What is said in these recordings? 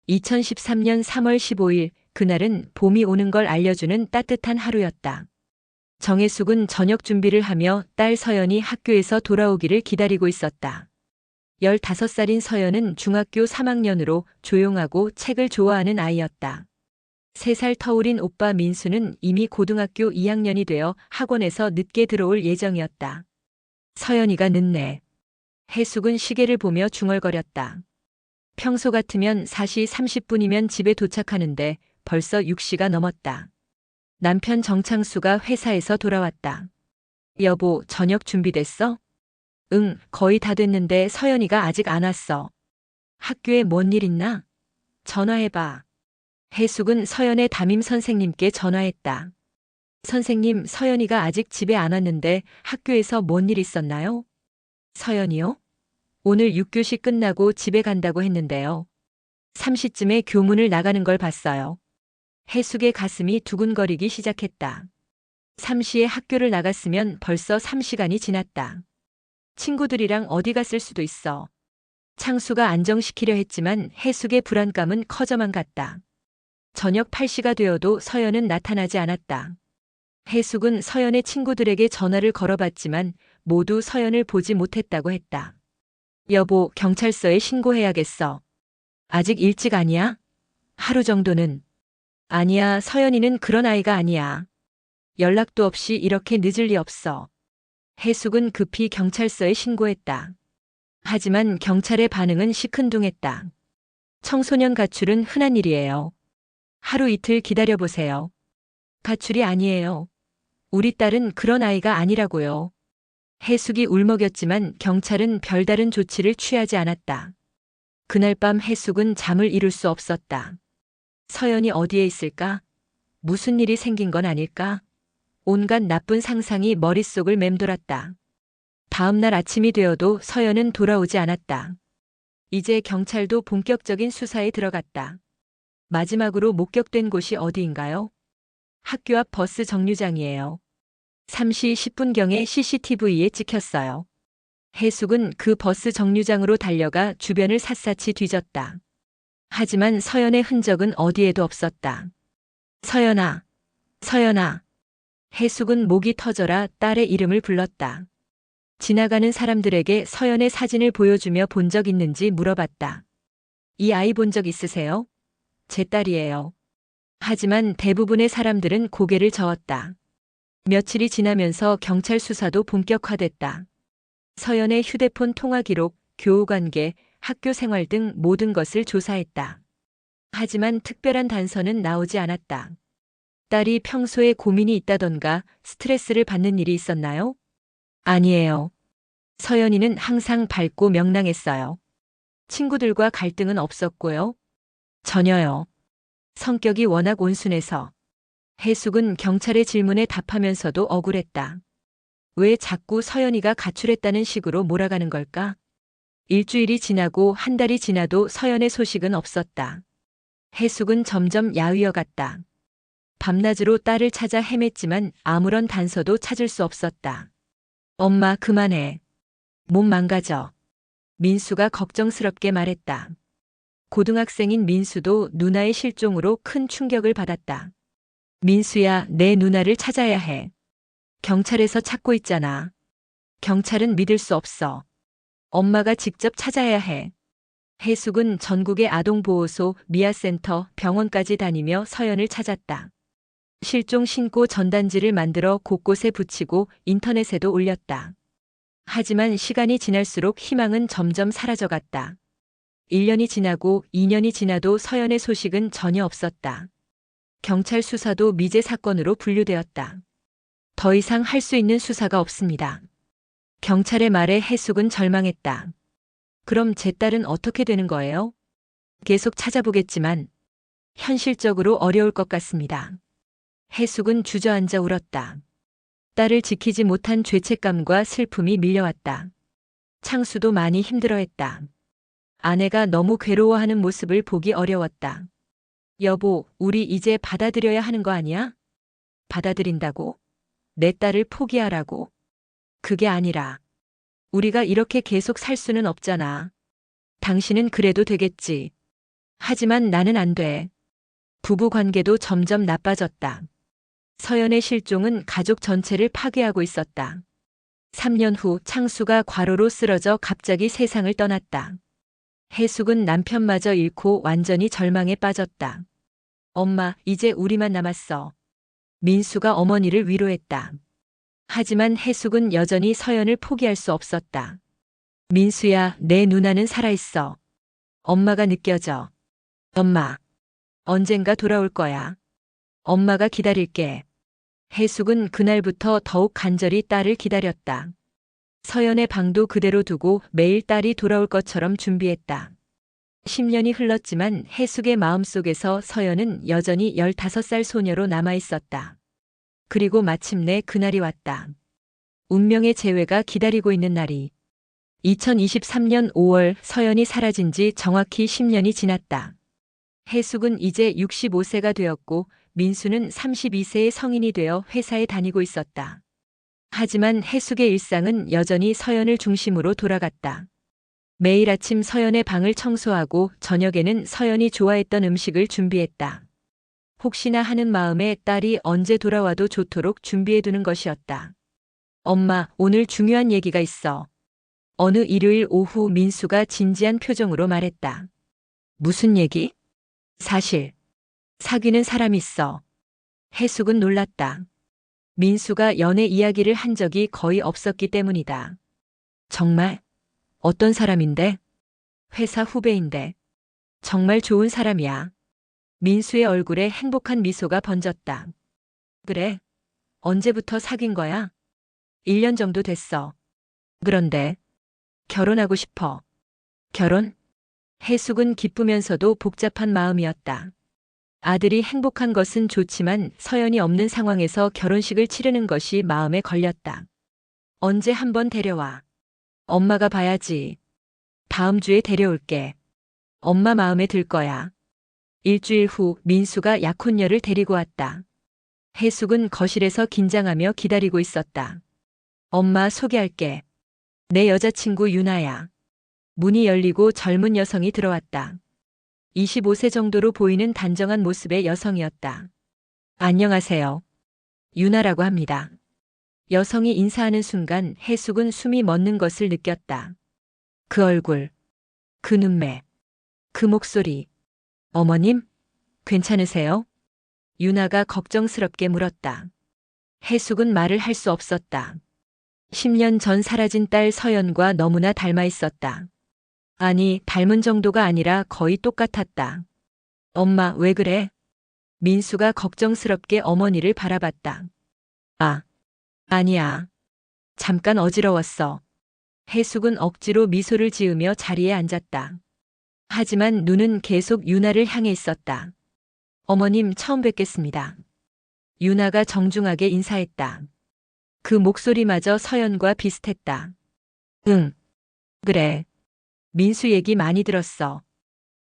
2013년 3월 15일, 그날은 봄이 오는 걸 알려주는 따뜻한 하루였다. 정혜숙은 저녁 준비를 하며 딸 서연이 학교에서 돌아오기를 기다리고 있었다. 15살인 서연은 중학교 3학년으로 조용하고 책을 좋아하는 아이였다. 3살 터울인 오빠 민수는 이미 고등학교 2학년이 되어 학원에서 늦게 들어올 예정이었다. 서연이가 늦네. 혜숙은 시계를 보며 중얼거렸다. 평소 같으면 4시 30분이면 집에 도착하는데 벌써 6시가 넘었다. 남편 정창수가 회사에서 돌아왔다. 여보, 저녁 준비됐어? 응, 거의 다 됐는데 서연이가 아직 안 왔어. 학교에 뭔 일 있나? 전화해봐. 혜숙은 서연의 담임 선생님께 전화했다. 선생님, 서연이가 아직 집에 안 왔는데 학교에서 뭔 일 있었나요? 서연이요? 오늘 6교시 끝나고 집에 간다고 했는데요. 3시쯤에 교문을 나가는 걸 봤어요. 혜숙의 가슴이 두근거리기 시작했다. 3시에 학교를 나갔으면 벌써 3시간이 지났다. 친구들이랑 어디 갔을 수도 있어. 창수가 안정시키려 했지만 혜숙의 불안감은 커져만 갔다. 저녁 8시가 되어도 서연은 나타나지 않았다. 혜숙은 서연의 친구들에게 전화를 걸어봤지만 모두 서연을 보지 못했다고 했다. 여보, 경찰서에 신고해야겠어. 아직 일찍 아니야? 하루 정도는. 아니야, 서연이는 그런 아이가 아니야. 연락도 없이 이렇게 늦을 리 없어. 혜숙은 급히 경찰서에 신고했다. 하지만 경찰의 반응은 시큰둥했다. 청소년 가출은 흔한 일이에요. 하루 이틀 기다려보세요. 가출이 아니에요. 우리 딸은 그런 아이가 아니라고요. 혜숙이 울먹였지만 경찰은 별다른 조치를 취하지 않았다. 그날 밤 혜숙은 잠을 이룰 수 없었다. 서연이 어디에 있을까? 무슨 일이 생긴 건 아닐까? 온갖 나쁜 상상이 머릿속을 맴돌았다. 다음 날 아침이 되어도 서연은 돌아오지 않았다. 이제 경찰도 본격적인 수사에 들어갔다. 마지막으로 목격된 곳이 어디인가요? 학교 앞 버스 정류장이에요. 3시 10분경에 CCTV에 찍혔어요. 혜숙은 그 버스 정류장으로 달려가 주변을 샅샅이 뒤졌다. 하지만 서연의 흔적은 어디에도 없었다. 서연아, 서연아. 혜숙은 목이 터져라 딸의 이름을 불렀다. 지나가는 사람들에게 서연의 사진을 보여주며 본 적 있는지 물어봤다. 이 아이 본 적 있으세요? 제 딸이에요. 하지만 대부분의 사람들은 고개를 저었다. 며칠이 지나면서 경찰 수사도 본격화됐다. 서연의 휴대폰 통화 기록, 교우 관계, 학교 생활 등 모든 것을 조사했다. 하지만 특별한 단서는 나오지 않았다. 딸이 평소에 고민이 있다던가 스트레스를 받는 일이 있었나요? 아니에요. 서연이는 항상 밝고 명랑했어요. 친구들과 갈등은 없었고요. 전혀요. 성격이 워낙 온순해서. 혜숙은 경찰의 질문에 답하면서도 억울했다. 왜 자꾸 서연이가 가출했다는 식으로 몰아가는 걸까? 일주일이 지나고 한 달이 지나도 서연의 소식은 없었다. 혜숙은 점점 야위어갔다. 밤낮으로 딸을 찾아 헤맸지만 아무런 단서도 찾을 수 없었다. 엄마, 그만해. 몸 망가져. 민수가 걱정스럽게 말했다. 고등학생인 민수도 누나의 실종으로 큰 충격을 받았다. 민수야, 내 누나를 찾아야 해. 경찰에서 찾고 있잖아. 경찰은 믿을 수 없어. 엄마가 직접 찾아야 해. 혜숙은 전국의 아동보호소, 미아센터, 병원까지 다니며 서연을 찾았다. 실종 신고 전단지를 만들어 곳곳에 붙이고 인터넷에도 올렸다. 하지만 시간이 지날수록 희망은 점점 사라져갔다. 1년이 지나고 2년이 지나도 서연의 소식은 전혀 없었다. 경찰 수사도 미제 사건으로 분류되었다. 더 이상 할 수 있는 수사가 없습니다. 경찰의 말에 혜숙은 절망했다. 그럼 제 딸은 어떻게 되는 거예요? 계속 찾아보겠지만 현실적으로 어려울 것 같습니다. 혜숙은 주저앉아 울었다. 딸을 지키지 못한 죄책감과 슬픔이 밀려왔다. 창수도 많이 힘들어했다. 아내가 너무 괴로워하는 모습을 보기 어려웠다. 여보, 우리 이제 받아들여야 하는 거 아니야? 받아들인다고? 내 딸을 포기하라고? 그게 아니라 우리가 이렇게 계속 살 수는 없잖아. 당신은 그래도 되겠지. 하지만 나는 안 돼. 부부 관계도 점점 나빠졌다. 서연의 실종은 가족 전체를 파괴하고 있었다. 3년 후 창수가 과로로 쓰러져 갑자기 세상을 떠났다. 해숙은 남편마저 잃고 완전히 절망에 빠졌다. 엄마, 이제 우리만 남았어. 민수가 어머니를 위로했다. 하지만 해숙은 여전히 서연을 포기할 수 없었다. 민수야, 내 누나는 살아있어. 엄마가 느껴져. 엄마, 언젠가 돌아올 거야. 엄마가 기다릴게. 해숙은 그날부터 더욱 간절히 딸을 기다렸다. 서연의 방도 그대로 두고 매일 딸이 돌아올 것처럼 준비했다. 10년이 흘렀지만 해숙의 마음속에서 서연은 여전히 15살 소녀로 남아있었다. 그리고 마침내 그날이 왔다. 운명의 재회가 기다리고 있는 날이. 2023년 5월 서연이 사라진 지 정확히 10년이 지났다. 해숙은 이제 65세가 되었고 민수는 32세의 성인이 되어 회사에 다니고 있었다. 하지만 해숙의 일상은 여전히 서연을 중심으로 돌아갔다. 매일 아침 서연의 방을 청소하고 저녁에는 서연이 좋아했던 음식을 준비했다. 혹시나 하는 마음에 딸이 언제 돌아와도 좋도록 준비해두는 것이었다. 엄마, 오늘 중요한 얘기가 있어. 어느 일요일 오후 민수가 진지한 표정으로 말했다. 무슨 얘기? 사실, 사귀는 사람이 있어. 해숙은 놀랐다. 민수가 연애 이야기를 한 적이 거의 없었기 때문이다. 정말? 어떤 사람인데? 회사 후배인데. 정말 좋은 사람이야. 민수의 얼굴에 행복한 미소가 번졌다. 그래? 언제부터 사귄 거야? 1년 정도 됐어. 그런데 결혼하고 싶어. 결혼? 해숙은 기쁘면서도 복잡한 마음이었다. 아들이 행복한 것은 좋지만 서연이 없는 상황에서 결혼식을 치르는 것이 마음에 걸렸다. 언제 한번 데려와. 엄마가 봐야지. 다음 주에 데려올게. 엄마 마음에 들 거야. 일주일 후 민수가 약혼녀를 데리고 왔다. 해숙은 거실에서 긴장하며 기다리고 있었다. 엄마 소개할게. 내 여자친구 유나야. 문이 열리고 젊은 여성이 들어왔다. 25세 정도로 보이는 단정한 모습의 여성이었다. 안녕하세요. 유나라고 합니다. 여성이 인사하는 순간 해숙은 숨이 멎는 것을 느꼈다. 그 얼굴, 그 눈매, 그 목소리. 어머님, 괜찮으세요? 유나가 걱정스럽게 물었다. 해숙은 말을 할 수 없었다. 10년 전 사라진 딸 서연과 너무나 닮아 있었다. 아니, 닮은 정도가 아니라 거의 똑같았다. 엄마, 왜 그래? 민수가 걱정스럽게 어머니를 바라봤다. 아, 아니야. 잠깐 어지러웠어. 해숙은 억지로 미소를 지으며 자리에 앉았다. 하지만 눈은 계속 유나를 향해 있었다. 어머님, 처음 뵙겠습니다. 유나가 정중하게 인사했다. 그 목소리마저 서연과 비슷했다. 응, 그래. 민수 얘기 많이 들었어.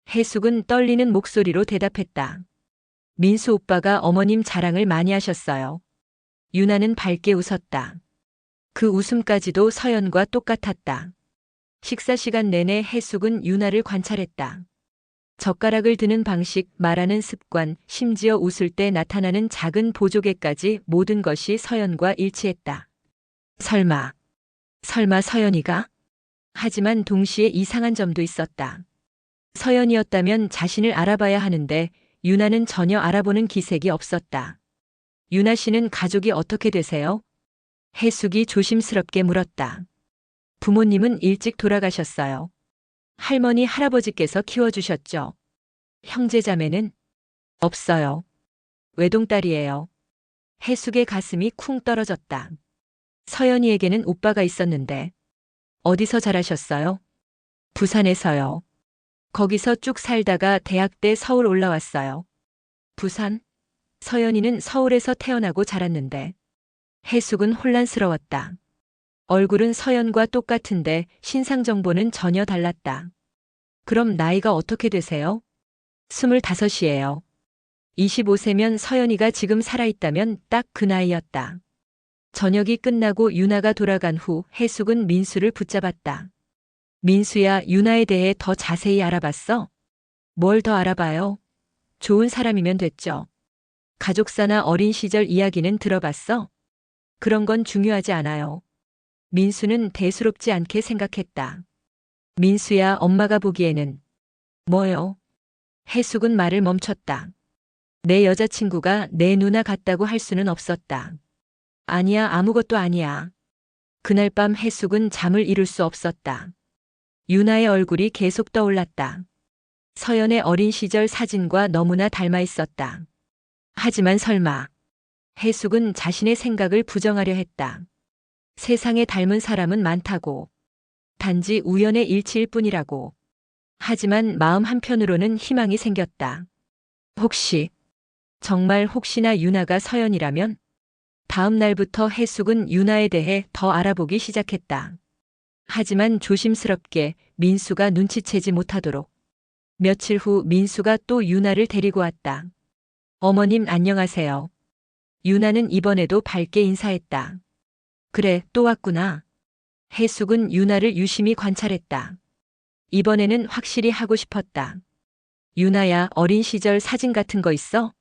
해숙은 떨리는 목소리로 대답했다. 민수 오빠가 어머님 자랑을 많이 하셨어요. 유나는 밝게 웃었다. 그 웃음까지도 서연과 똑같았다. 식사 시간 내내 해숙은 유나를 관찰했다. 젓가락을 드는 방식, 말하는 습관, 심지어 웃을 때 나타나는 작은 보조개까지 모든 것이 서연과 일치했다. 설마 서연이가? 하지만 동시에 이상한 점도 있었다. 서연이었다면 자신을 알아봐야 하는데 유나는 전혀 알아보는 기색이 없었다. 유나 씨는 가족이 어떻게 되세요? 해숙이 조심스럽게 물었다. 부모님은 일찍 돌아가셨어요. 할머니, 할아버지께서 키워주셨죠. 형제자매는? 없어요. 외동딸이에요. 해숙의 가슴이 쿵 떨어졌다. 서연이에게는 오빠가 있었는데. 어디서 자라셨어요? 부산에서요. 거기서 쭉 살다가 대학 때 서울 올라왔어요. 부산? 서연이는 서울에서 태어나고 자랐는데. 해숙은 혼란스러웠다. 얼굴은 서연과 똑같은데 신상 정보는 전혀 달랐다. 그럼 나이가 어떻게 되세요? 25이에요. 25세면 서연이가 지금 살아있다면 딱 그 나이였다. 저녁이 끝나고 유나가 돌아간 후 해숙은 민수를 붙잡았다. 민수야, 유나에 대해 더 자세히 알아봤어? 뭘 더 알아봐요? 좋은 사람이면 됐죠. 가족사나 어린 시절 이야기는 들어봤어? 그런 건 중요하지 않아요. 민수는 대수롭지 않게 생각했다. 민수야, 엄마가 보기에는. 뭐요? 해숙은 말을 멈췄다. 내 여자친구가 내 누나 같다고 할 수는 없었다. 아니야, 아무것도 아니야. 그날 밤 해숙은 잠을 이룰 수 없었다. 유나의 얼굴이 계속 떠올랐다. 서연의 어린 시절 사진과 너무나 닮아 있었다. 하지만 설마. 해숙은 자신의 생각을 부정하려 했다. 세상에 닮은 사람은 많다고. 단지 우연의 일치일 뿐이라고. 하지만 마음 한편으로는 희망이 생겼다. 혹시, 정말 혹시나 유나가 서연이라면? 다음 날부터 해숙은 유나에 대해 더 알아보기 시작했다. 하지만 조심스럽게 민수가 눈치채지 못하도록. 며칠 후 민수가 또 유나를 데리고 왔다. 어머님 안녕하세요. 유나는 이번에도 밝게 인사했다. 그래, 또 왔구나. 해숙은 유나를 유심히 관찰했다. 이번에는 확실히 하고 싶었다. 유나야, 어린 시절 사진 같은 거 있어?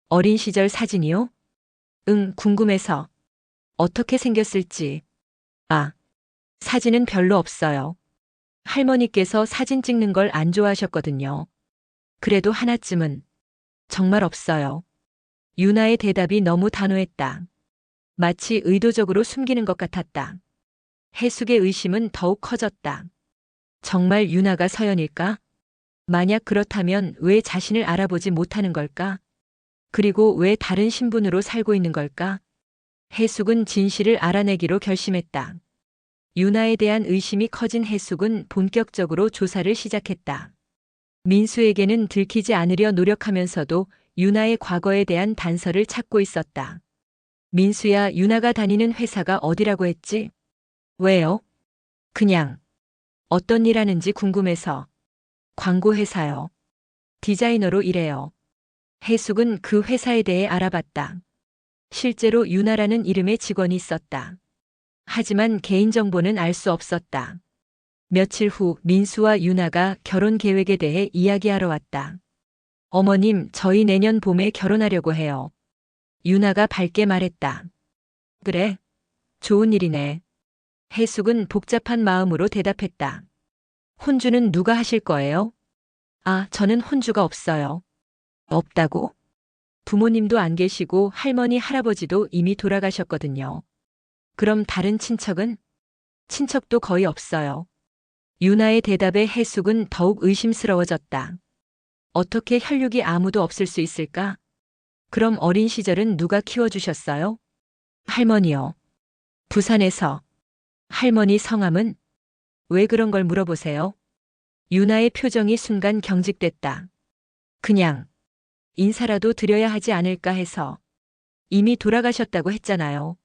어린 시절 사진이요? 응, 궁금해서. 어떻게 생겼을지. 아, 사진은 별로 없어요. 할머니께서 사진 찍는 걸 안 좋아하셨거든요. 그래도 하나쯤은. 정말 없어요. 유나의 대답이 너무 단호했다. 마치 의도적으로 숨기는 것 같았다. 해숙의 의심은 더욱 커졌다. 정말 유나가 서연일까? 만약 그렇다면 왜 자신을 알아보지 못하는 걸까? 그리고 왜 다른 신분으로 살고 있는 걸까? 해숙은 진실을 알아내기로 결심했다. 유나에 대한 의심이 커진 해숙은 본격적으로 조사를 시작했다. 민수에게는 들키지 않으려 노력하면서도 유나의 과거에 대한 단서를 찾고 있었다. 민수야, 유나가 다니는 회사가 어디라고 했지? 왜요? 그냥. 어떤 일 하는지 궁금해서. 광고회사요. 디자이너로 일해요. 해숙은 그 회사에 대해 알아봤다. 실제로 유나라는 이름의 직원이 있었다. 하지만 개인정보는 알 수 없었다. 며칠 후 민수와 유나가 결혼 계획에 대해 이야기하러 왔다. 어머님, 저희 내년 봄에 결혼하려고 해요. 유나가 밝게 말했다. 그래? 좋은 일이네. 해숙은 복잡한 마음으로 대답했다. 혼주는 누가 하실 거예요? 아, 저는 혼주가 없어요. 없다고? 부모님도 안 계시고 할머니, 할아버지도 이미 돌아가셨거든요. 그럼 다른 친척은? 친척도 거의 없어요. 유나의 대답에 해숙은 더욱 의심스러워졌다. 어떻게 혈육이 아무도 없을 수 있을까? 그럼 어린 시절은 누가 키워주셨어요? 할머니요. 부산에서. 할머니 성함은? 왜 그런 걸 물어보세요? 유나의 표정이 순간 경직됐다. 그냥 인사라도 드려야 하지 않을까 해서. 이미 돌아가셨다고 했잖아요.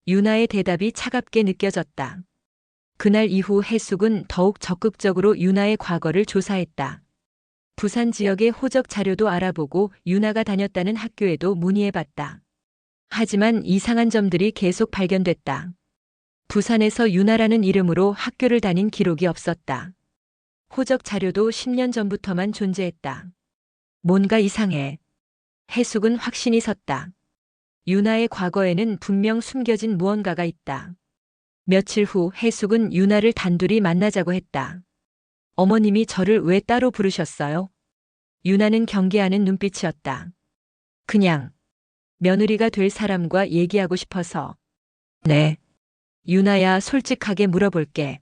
유나의 대답이 차갑게 느껴졌다. 그날 이후 해숙은 더욱 적극적으로 유나의 과거를 조사했다. 부산 지역의 호적 자료도 알아보고 유나가 다녔다는 학교에도 문의해봤다. 하지만 이상한 점들이 계속 발견됐다. 부산에서 유나라는 이름으로 학교를 다닌 기록이 없었다. 호적 자료도 10년 전부터만 존재했다. 뭔가 이상해. 해숙은 확신이 섰다. 유나의 과거에는 분명 숨겨진 무언가가 있다. 며칠 후 해숙은 유나를 단둘이 만나자고 했다. 어머님이 저를 왜 따로 부르셨어요? 유나는 경계하는 눈빛이었다. 그냥 며느리가 될 사람과 얘기하고 싶어서. 네. 유나야, 솔직하게 물어볼게.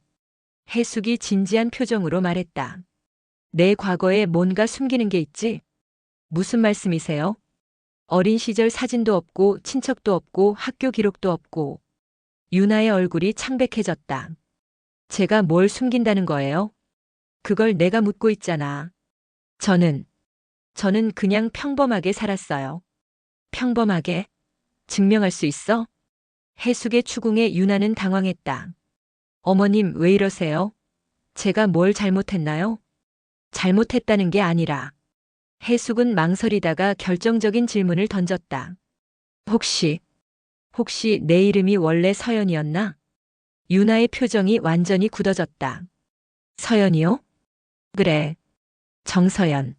해숙이 진지한 표정으로 말했다. 내 과거에 뭔가 숨기는 게 있지? 무슨 말씀이세요? 어린 시절 사진도 없고 친척도 없고 학교 기록도 없고. 유나의 얼굴이 창백해졌다. 제가 뭘 숨긴다는 거예요? 그걸 내가 묻고 있잖아. 저는 그냥 평범하게 살았어요. 평범하게? 증명할 수 있어? 해숙의 추궁에 유나는 당황했다. 어머님, 왜 이러세요? 제가 뭘 잘못했나요? 잘못했다는 게 아니라. 해숙은 망설이다가 결정적인 질문을 던졌다. 혹시 내 이름이 원래 서연이었나? 유나의 표정이 완전히 굳어졌다. 서연이요? 그래. 정서연.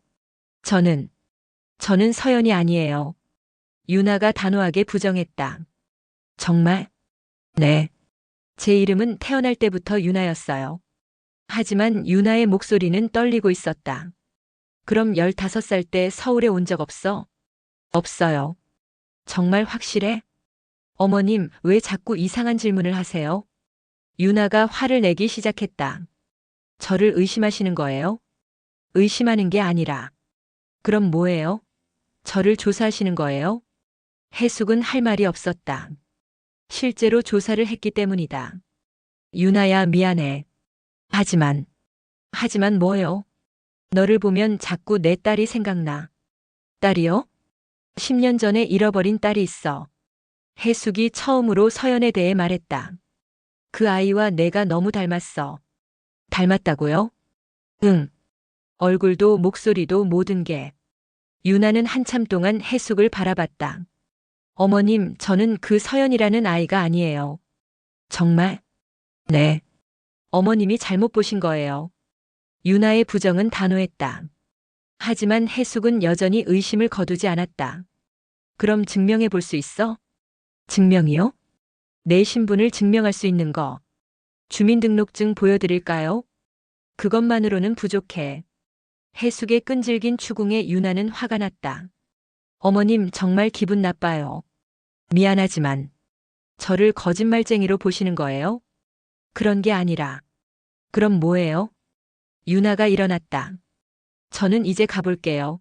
저는 서연이 아니에요. 유나가 단호하게 부정했다. 정말? 네. 제 이름은 태어날 때부터 유나였어요. 하지만 유나의 목소리는 떨리고 있었다. 그럼 15살 때 서울에 온 적 없어? 없어요. 정말 확실해? 어머님, 왜 자꾸 이상한 질문을 하세요? 유나가 화를 내기 시작했다. 저를 의심하시는 거예요? 의심하는 게 아니라. 그럼 뭐예요? 저를 조사하시는 거예요? 해숙은 할 말이 없었다. 실제로 조사를 했기 때문이다. 유나야, 미안해. 하지만 뭐요? 너를 보면 자꾸 내 딸이 생각나. 딸이요? 10년 전에 잃어버린 딸이 있어. 해숙이 처음으로 서연에 대해 말했다. 그 아이와 내가 너무 닮았어. 닮았다고요? 응. 얼굴도 목소리도 모든 게. 유나는 한참 동안 해숙을 바라봤다. 어머님, 저는 그 서연이라는 아이가 아니에요. 정말? 네. 어머님이 잘못 보신 거예요. 유나의 부정은 단호했다. 하지만 해숙은 여전히 의심을 거두지 않았다. 그럼 증명해 볼 수 있어? 증명이요? 내 신분을 증명할 수 있는 거. 주민등록증 보여드릴까요? 그것만으로는 부족해. 해숙의 끈질긴 추궁에 유나는 화가 났다. 어머님, 정말 기분 나빠요. 미안하지만 저를 거짓말쟁이로 보시는 거예요? 그런 게 아니라. 그럼 뭐예요? 유나가 일어났다. 저는 이제 가볼게요.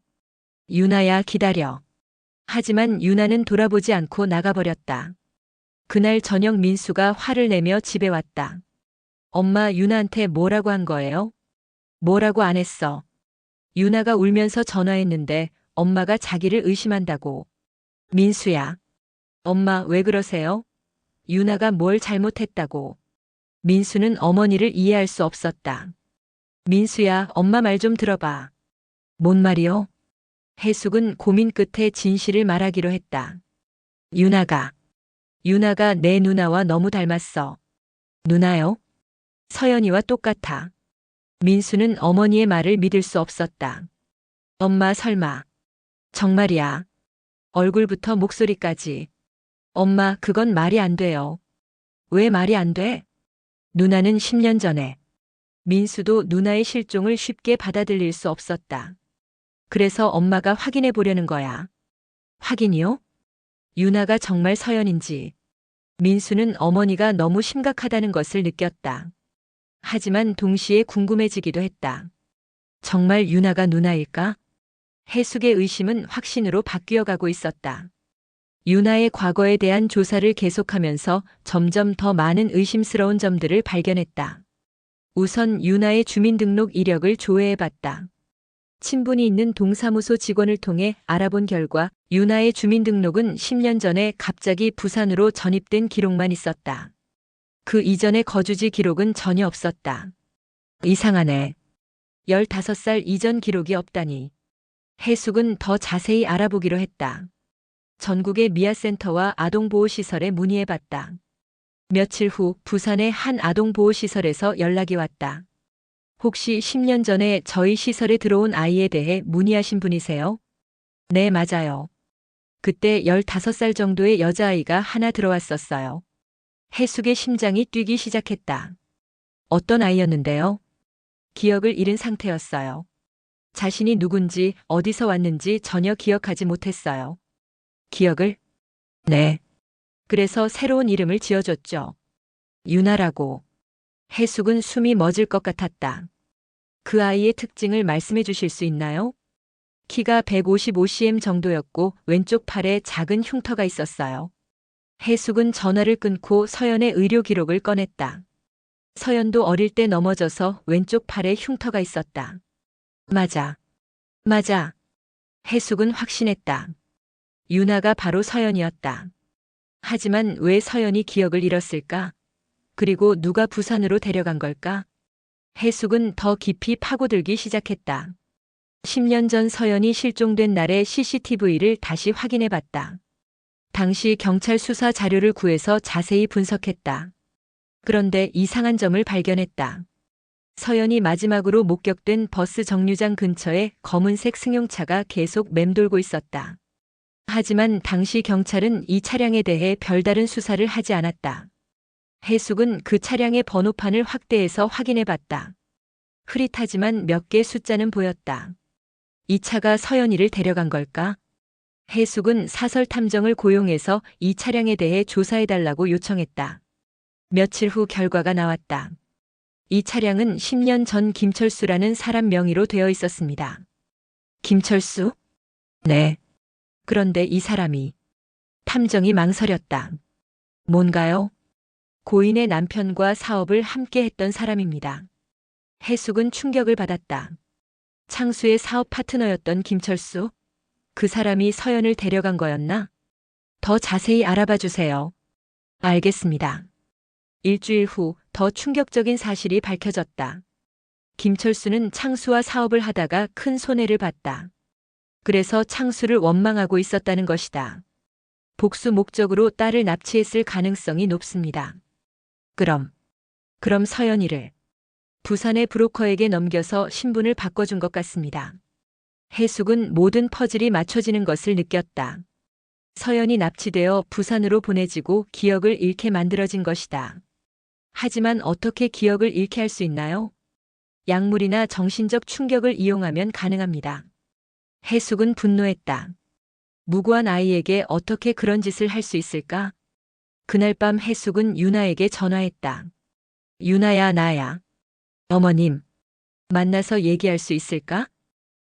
유나야, 기다려. 하지만 유나는 돌아보지 않고 나가버렸다. 그날 저녁 민수가 화를 내며 집에 왔다. 엄마, 유나한테 뭐라고 한 거예요? 뭐라고 안 했어. 유나가 울면서 전화했는데 엄마가 자기를 의심한다고. 민수야. 엄마, 왜 그러세요? 유나가 뭘 잘못했다고. 민수는 어머니를 이해할 수 없었다. 민수야, 엄마 말 좀 들어봐. 뭔 말이요? 해숙은 고민 끝에 진실을 말하기로 했다. 유나가 내 누나와 너무 닮았어. 누나요? 서연이와 똑같아. 민수는 어머니의 말을 믿을 수 없었다. 엄마, 설마. 정말이야. 얼굴부터 목소리까지. 엄마, 그건 말이 안 돼요. 왜 말이 안 돼? 누나는 10년 전에. 민수도 누나의 실종을 쉽게 받아들일 수 없었다. 그래서 엄마가 확인해 보려는 거야. 확인이요? 유나가 정말 서연인지. 민수는 어머니가 너무 심각하다는 것을 느꼈다. 하지만 동시에 궁금해지기도 했다. 정말 유나가 누나일까? 해숙의 의심은 확신으로 바뀌어 가고 있었다. 유나의 과거에 대한 조사를 계속하면서 점점 더 많은 의심스러운 점들을 발견했다. 우선 유나의 주민등록 이력을 조회해봤다. 친분이 있는 동사무소 직원을 통해 알아본 결과 유나의 주민등록은 10년 전에 갑자기 부산으로 전입된 기록만 있었다. 그 이전의 거주지 기록은 전혀 없었다. 이상하네. 15살 이전 기록이 없다니. 해숙은 더 자세히 알아보기로 했다. 전국의 미아센터와 아동보호시설에 문의해봤다. 며칠 후 부산의 한 아동보호시설에서 연락이 왔다. 혹시 10년 전에 저희 시설에 들어온 아이에 대해 문의하신 분이세요? 네, 맞아요. 그때 15살 정도의 여자아이가 하나 들어왔었어요. 해숙의 심장이 뛰기 시작했다. 어떤 아이였는데요? 기억을 잃은 상태였어요. 자신이 누군지 어디서 왔는지 전혀 기억하지 못했어요. 기억을? 네. 그래서 새로운 이름을 지어줬죠. 유나라고. 해숙은 숨이 멎을 것 같았다. 그 아이의 특징을 말씀해 주실 수 있나요? 키가 155cm 정도였고 왼쪽 팔에 작은 흉터가 있었어요. 해숙은 전화를 끊고 서연의 의료 기록을 꺼냈다. 서연도 어릴 때 넘어져서 왼쪽 팔에 흉터가 있었다. 맞아. 해숙은 확신했다. 유나가 바로 서연이었다. 하지만 왜 서연이 기억을 잃었을까? 그리고 누가 부산으로 데려간 걸까? 해숙은 더 깊이 파고들기 시작했다. 10년 전 서연이 실종된 날의 CCTV를 다시 확인해 봤다. 당시 경찰 수사 자료를 구해서 자세히 분석했다. 그런데 이상한 점을 발견했다. 서연이 마지막으로 목격된 버스 정류장 근처에 검은색 승용차가 계속 맴돌고 있었다. 하지만 당시 경찰은 이 차량에 대해 별다른 수사를 하지 않았다. 해숙은 그 차량의 번호판을 확대해서 확인해 봤다. 흐릿하지만 몇 개 숫자는 보였다. 이 차가 서연이를 데려간 걸까? 해숙은 사설 탐정을 고용해서 이 차량에 대해 조사해달라고 요청했다. 며칠 후 결과가 나왔다. 이 차량은 10년 전 김철수라는 사람 명의로 되어 있었습니다. 김철수? 네. 그런데 이 사람이. 탐정이 망설였다. 뭔가요? 고인의 남편과 사업을 함께 했던 사람입니다. 해숙은 충격을 받았다. 창수의 사업 파트너였던 김철수? 그 사람이 서연을 데려간 거였나? 더 자세히 알아봐 주세요. 알겠습니다. 일주일 후 더 충격적인 사실이 밝혀졌다. 김철수는 창수와 사업을 하다가 큰 손해를 봤다. 그래서 창수를 원망하고 있었다는 것이다. 복수 목적으로 딸을 납치했을 가능성이 높습니다. 그럼 서연이를 부산의 브로커에게 넘겨서 신분을 바꿔준 것 같습니다. 해숙은 모든 퍼즐이 맞춰지는 것을 느꼈다. 서연이 납치되어 부산으로 보내지고 기억을 잃게 만들어진 것이다. 하지만 어떻게 기억을 잃게 할 수 있나요? 약물이나 정신적 충격을 이용하면 가능합니다. 해숙은 분노했다. 무고한 아이에게 어떻게 그런 짓을 할 수 있을까? 그날 밤 해숙은 유나에게 전화했다. 유나야, 나야. 어머님, 만나서 얘기할 수 있을까?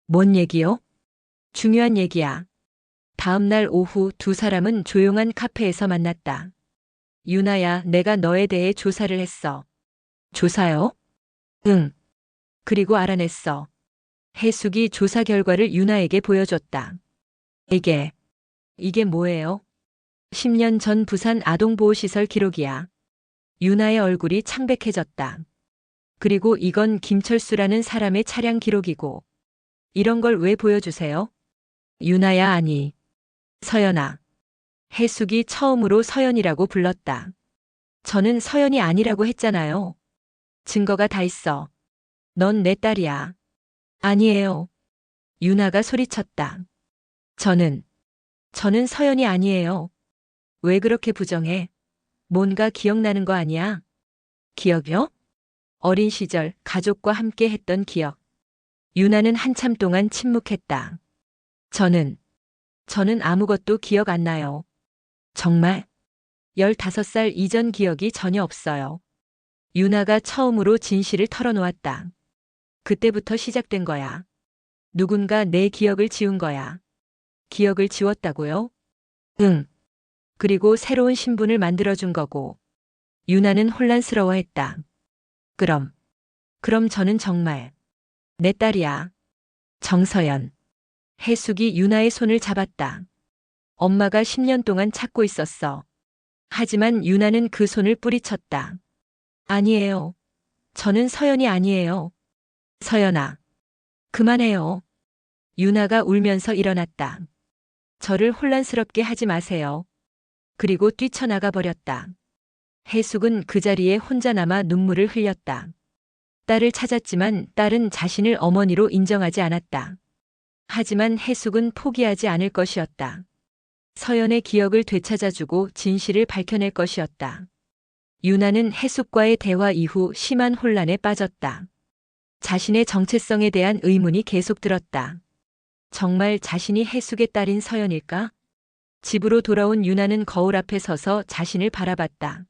뭔 얘기요? 중요한 얘기야. 다음 날 오후 두 사람은 조용한 카페에서 만났다. 유나야, 내가 너에 대해 조사를 했어. 조사요? 응. 그리고 알아냈어. 해숙이 조사 결과를 유나에게 보여줬다. 이게 뭐예요? 10년 전 부산 아동보호시설 기록이야. 유나의 얼굴이 창백해졌다. 그리고 이건 김철수라는 사람의 차량 기록이고. 이런 걸 왜 보여주세요? 유나야, 아니. 서연아. 해숙이 처음으로 서연이라고 불렀다. 저는 서연이 아니라고 했잖아요. 증거가 다 있어. 넌 내 딸이야. 아니에요. 유나가 소리쳤다. 저는 서연이 아니에요. 왜 그렇게 부정해? 뭔가 기억나는 거 아니야? 기억이요? 어린 시절 가족과 함께 했던 기억. 유나는 한참 동안 침묵했다. 저는 아무것도 기억 안 나요. 정말? 15살 이전 기억이 전혀 없어요. 유나가 처음으로 진실을 털어놓았다. 그때부터 시작된 거야. 누군가 내 기억을 지운 거야. 기억을 지웠다고요? 응. 그리고 새로운 신분을 만들어준 거고. 유나는 혼란스러워했다. 그럼 저는 정말 내 딸이야. 정서연. 해숙이 유나의 손을 잡았다. 엄마가 10년 동안 찾고 있었어. 하지만 유나는 그 손을 뿌리쳤다. 아니에요. 저는 서연이 아니에요. 서연아. 그만해요. 유나가 울면서 일어났다. 저를 혼란스럽게 하지 마세요. 그리고 뛰쳐나가 버렸다. 해숙은 그 자리에 혼자 남아 눈물을 흘렸다. 딸을 찾았지만 딸은 자신을 어머니로 인정하지 않았다. 하지만 해숙은 포기하지 않을 것이었다. 서연의 기억을 되찾아주고 진실을 밝혀낼 것이었다. 유나는 해숙과의 대화 이후 심한 혼란에 빠졌다. 자신의 정체성에 대한 의문이 계속 들었다. 정말 자신이 해숙의 딸인 서연일까? 집으로 돌아온 유나는 거울 앞에 서서 자신을 바라봤다.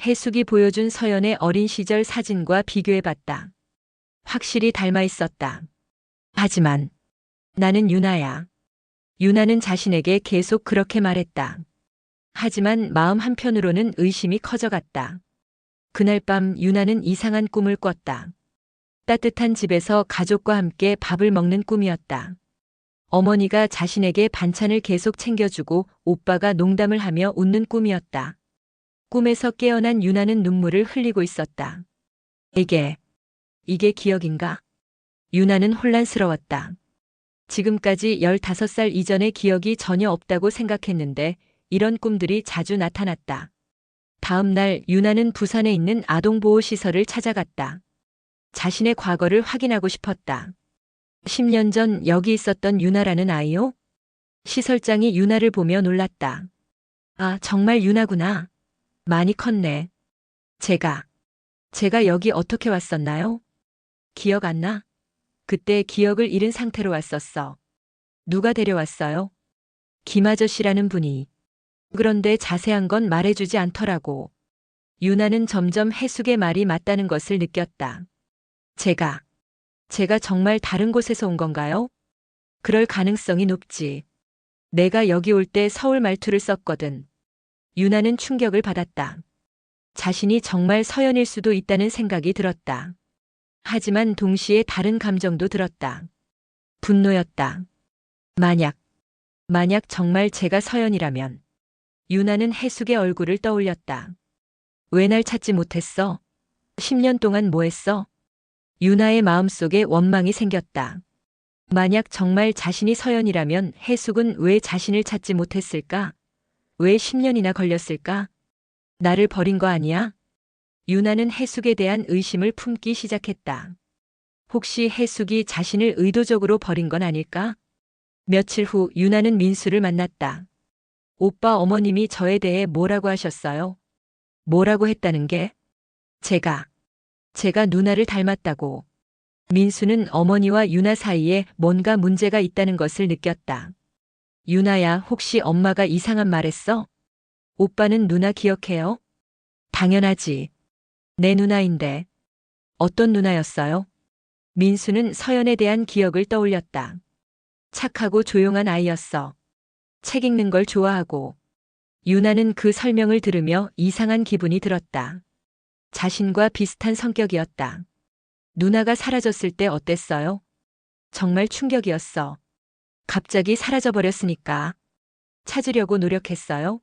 해숙이 보여준 서연의 어린 시절 사진과 비교해봤다. 확실히 닮아 있었다. 하지만 나는 유나야. 유나는 자신에게 계속 그렇게 말했다. 하지만 마음 한편으로는 의심이 커져갔다. 그날 밤 유나는 이상한 꿈을 꿨다. 따뜻한 집에서 가족과 함께 밥을 먹는 꿈이었다. 어머니가 자신에게 반찬을 계속 챙겨주고 오빠가 농담을 하며 웃는 꿈이었다. 꿈에서 깨어난 유나는 눈물을 흘리고 있었다. 이게 기억인가? 유나는 혼란스러웠다. 지금까지 15살 이전의 기억이 전혀 없다고 생각했는데 이런 꿈들이 자주 나타났다. 다음 날 유나는 부산에 있는 아동보호시설을 찾아갔다. 자신의 과거를 확인하고 싶었다. 10년 전 여기 있었던 유나라는 아이요? 시설장이 유나를 보며 놀랐다. 아, 정말 유나구나. 많이 컸네. 제가 여기 어떻게 왔었나요? 기억 안 나? 그때 기억을 잃은 상태로 왔었어. 누가 데려왔어요? 김 아저씨라는 분이. 그런데 자세한 건 말해주지 않더라고. 유나는 점점 해숙의 말이 맞다는 것을 느꼈다. 제가 정말 다른 곳에서 온 건가요? 그럴 가능성이 높지. 내가 여기 올 때 서울 말투를 썼거든. 유나는 충격을 받았다. 자신이 정말 서연일 수도 있다는 생각이 들었다. 하지만 동시에 다른 감정도 들었다. 분노였다. 만약 정말 제가 서연이라면. 유나는 해숙의 얼굴을 떠올렸다. 왜 날 찾지 못했어? 10년 동안 뭐 했어? 유나의 마음속에 원망이 생겼다. 만약 정말 자신이 서연이라면 해숙은 왜 자신을 찾지 못했을까? 왜 10년이나 걸렸을까? 나를 버린 거 아니야? 유나는 해숙에 대한 의심을 품기 시작했다. 혹시 해숙이 자신을 의도적으로 버린 건 아닐까? 며칠 후 유나는 민수를 만났다. 오빠 어머님이 저에 대해 뭐라고 하셨어요? 뭐라고 했다는 게? 제가 누나를 닮았다고. 민수는 어머니와 유나 사이에 뭔가 문제가 있다는 것을 느꼈다. 유나야, 혹시 엄마가 이상한 말 했어? 오빠는 누나 기억해요? 당연하지. 내 누나인데. 어떤 누나였어요? 민수는 서연에 대한 기억을 떠올렸다. 착하고 조용한 아이였어. 책 읽는 걸 좋아하고. 유나는 그 설명을 들으며 이상한 기분이 들었다. 자신과 비슷한 성격이었다. 누나가 사라졌을 때 어땠어요? 정말 충격이었어. 갑자기 사라져버렸으니까. 찾으려고 노력했어요?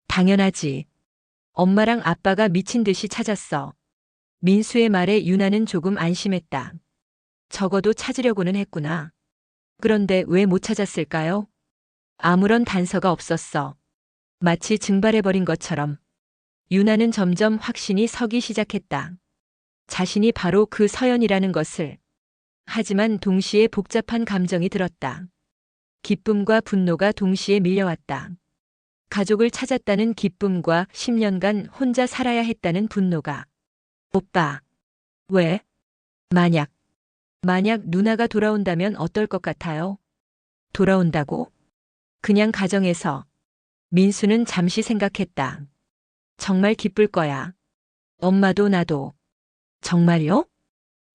당연하지. 엄마랑 아빠가 미친 듯이 찾았어. 민수의 말에 유나는 조금 안심했다. 적어도 찾으려고는 했구나. 그런데 왜 못 찾았을까요? 아무런 단서가 없었어. 마치 증발해버린 것처럼. 유나는 점점 확신이 서기 시작했다. 자신이 바로 그 서연이라는 것을. 하지만 동시에 복잡한 감정이 들었다. 기쁨과 분노가 동시에 밀려왔다. 가족을 찾았다는 기쁨과 10년간 혼자 살아야 했다는 분노가. 오빠. 왜? 만약 누나가 돌아온다면 어떨 것 같아요? 돌아온다고? 그냥 가정에서. 민수는 잠시 생각했다. 정말 기쁠 거야. 엄마도 나도. 정말요?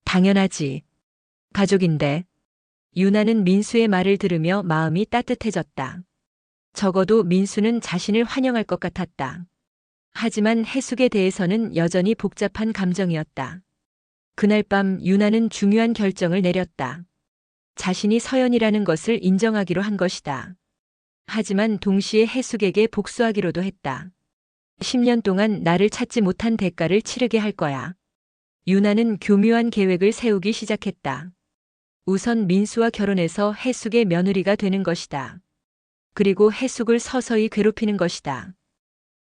당연하지. 가족인데. 유나는 민수의 말을 들으며 마음이 따뜻해졌다. 적어도 민수는 자신을 환영할 것 같았다. 하지만 해숙에 대해서는 여전히 복잡한 감정이었다. 그날 밤 유나는 중요한 결정을 내렸다. 자신이 서연이라는 것을 인정하기로 한 것이다. 하지만 동시에 해숙에게 복수하기로도 했다. 10년 동안 나를 찾지 못한 대가를 치르게 할 거야. 유나는 교묘한 계획을 세우기 시작했다. 우선 민수와 결혼해서 해숙의 며느리가 되는 것이다. 그리고 해숙을 서서히 괴롭히는 것이다.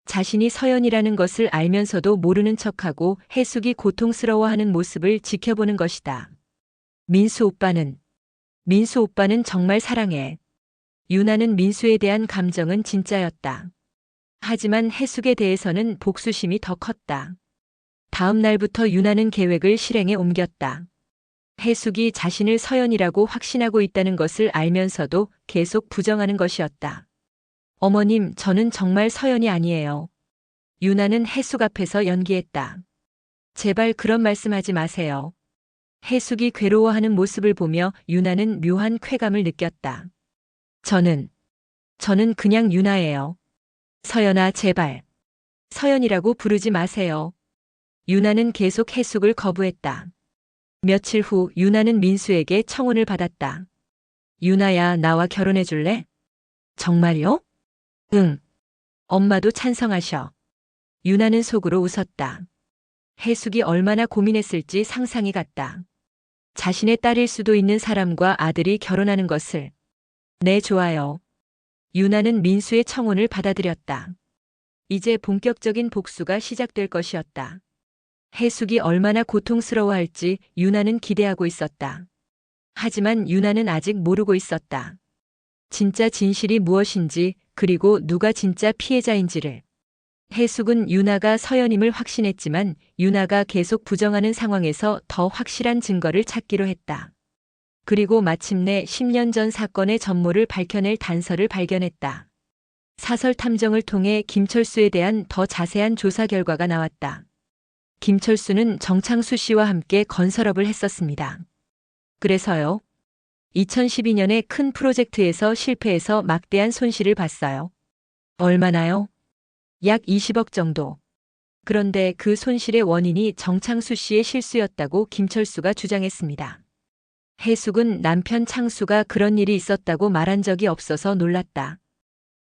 자신이 서연이라는 것을 알면서도 모르는 척하고 해숙이 고통스러워하는 모습을 지켜보는 것이다. 민수 오빠는 정말 사랑해. 유나는 민수에 대한 감정은 진짜였다. 하지만 해숙에 대해서는 복수심이 더 컸다. 다음 날부터 유나는 계획을 실행에 옮겼다. 해숙이 자신을 서연이라고 확신하고 있다는 것을 알면서도 계속 부정하는 것이었다. 어머님, 저는 정말 서연이 아니에요. 유나는 해숙 앞에서 연기했다. 제발 그런 말씀하지 마세요. 해숙이 괴로워하는 모습을 보며 유나는 묘한 쾌감을 느꼈다. 저는 그냥 유나예요. 서연아, 제발. 서연이라고 부르지 마세요. 유나는 계속 해숙을 거부했다. 며칠 후 유나는 민수에게 청혼을 받았다. 유나야, 나와 결혼해 줄래? 정말요? 응. 엄마도 찬성하셔. 유나는 속으로 웃었다. 해숙이 얼마나 고민했을지 상상이 갔다. 자신의 딸일 수도 있는 사람과 아들이 결혼하는 것을. 네, 좋아요. 유나는 민수의 청혼을 받아들였다. 이제 본격적인 복수가 시작될 것이었다. 해숙이 얼마나 고통스러워할지 유나는 기대하고 있었다. 하지만 유나는 아직 모르고 있었다. 진짜 진실이 무엇인지, 그리고 누가 진짜 피해자인지를. 해숙은 유나가 서연임을 확신했지만 유나가 계속 부정하는 상황에서 더 확실한 증거를 찾기로 했다. 그리고 마침내 10년 전 사건의 전모를 밝혀낼 단서를 발견했다. 사설 탐정을 통해 김철수에 대한 더 자세한 조사 결과가 나왔다. 김철수는 정창수 씨와 함께 건설업을 했었습니다. 그래서요. 2012년에 큰 프로젝트에서 실패해서 막대한 손실을 봤어요. 얼마나요? 약 20억 정도. 그런데 그 손실의 원인이 정창수 씨의 실수였다고 김철수가 주장했습니다. 해숙은 남편 창수가 그런 일이 있었다고 말한 적이 없어서 놀랐다.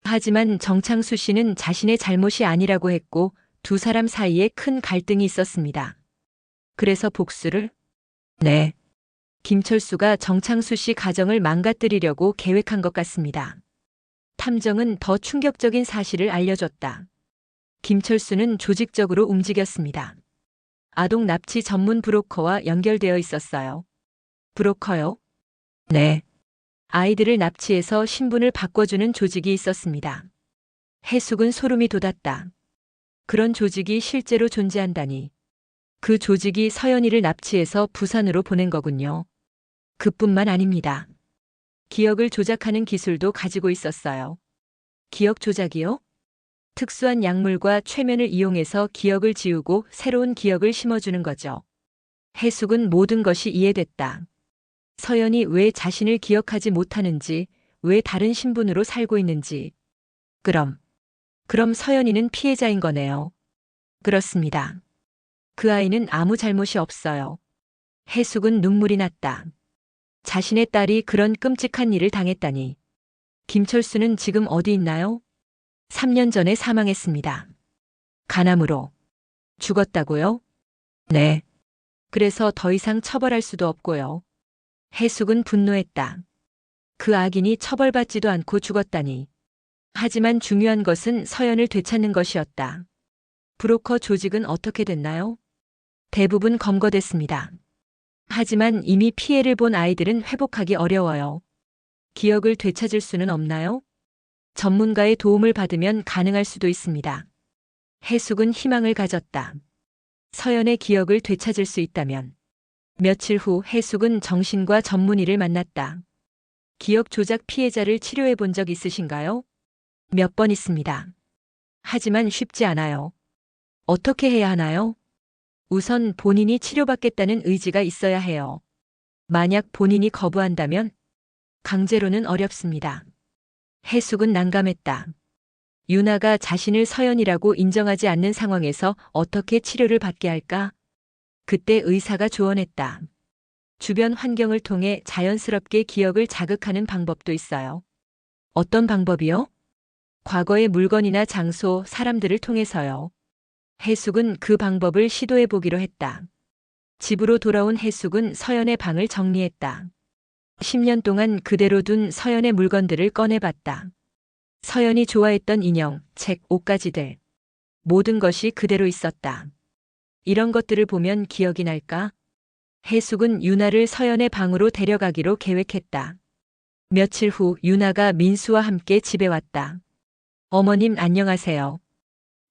하지만 정창수 씨는 자신의 잘못이 아니라고 했고 두 사람 사이에 큰 갈등이 있었습니다. 그래서 복수를? 네. 김철수가 정창수 씨 가정을 망가뜨리려고 계획한 것 같습니다. 탐정은 더 충격적인 사실을 알려줬다. 김철수는 조직적으로 움직였습니다. 아동 납치 전문 브로커와 연결되어 있었어요. 브로커요? 네. 아이들을 납치해서 신분을 바꿔주는 조직이 있었습니다. 해숙은 소름이 돋았다. 그런 조직이 실제로 존재한다니. 그 조직이 서연이를 납치해서 부산으로 보낸 거군요. 그뿐만 아닙니다. 기억을 조작하는 기술도 가지고 있었어요. 기억 조작이요? 특수한 약물과 최면을 이용해서 기억을 지우고 새로운 기억을 심어주는 거죠. 해숙은 모든 것이 이해됐다. 서연이 왜 자신을 기억하지 못하는지, 왜 다른 신분으로 살고 있는지. 그럼 서연이는 피해자인 거네요. 그렇습니다. 그 아이는 아무 잘못이 없어요. 해숙은 눈물이 났다. 자신의 딸이 그런 끔찍한 일을 당했다니. 김철수는 지금 어디 있나요? 3년 전에 사망했습니다. 간암으로. 죽었다고요? 네. 그래서 더 이상 처벌할 수도 없고요. 해숙은 분노했다. 그 악인이 처벌받지도 않고 죽었다니. 하지만 중요한 것은 서연을 되찾는 것이었다. 브로커 조직은 어떻게 됐나요? 대부분 검거됐습니다. 하지만 이미 피해를 본 아이들은 회복하기 어려워요. 기억을 되찾을 수는 없나요? 전문가의 도움을 받으면 가능할 수도 있습니다. 해숙은 희망을 가졌다. 서연의 기억을 되찾을 수 있다면. 며칠 후 해숙은 정신과 전문의를 만났다. 기억 조작 피해자를 치료해 본 적 있으신가요? 몇 번 있습니다. 하지만 쉽지 않아요. 어떻게 해야 하나요? 우선 본인이 치료받겠다는 의지가 있어야 해요. 만약 본인이 거부한다면 강제로는 어렵습니다. 해숙은 난감했다. 유나가 자신을 서연이라고 인정하지 않는 상황에서 어떻게 치료를 받게 할까? 그때 의사가 조언했다. 주변 환경을 통해 자연스럽게 기억을 자극하는 방법도 있어요. 어떤 방법이요? 과거의 물건이나 장소, 사람들을 통해서요. 해숙은 그 방법을 시도해 보기로 했다. 집으로 돌아온 해숙은 서연의 방을 정리했다. 10년 동안 그대로 둔 서연의 물건들을 꺼내봤다. 서연이 좋아했던 인형, 책, 옷가지들. 모든 것이 그대로 있었다. 이런 것들을 보면 기억이 날까? 해숙은 유나를 서연의 방으로 데려가기로 계획했다. 며칠 후 유나가 민수와 함께 집에 왔다. 어머님 안녕하세요.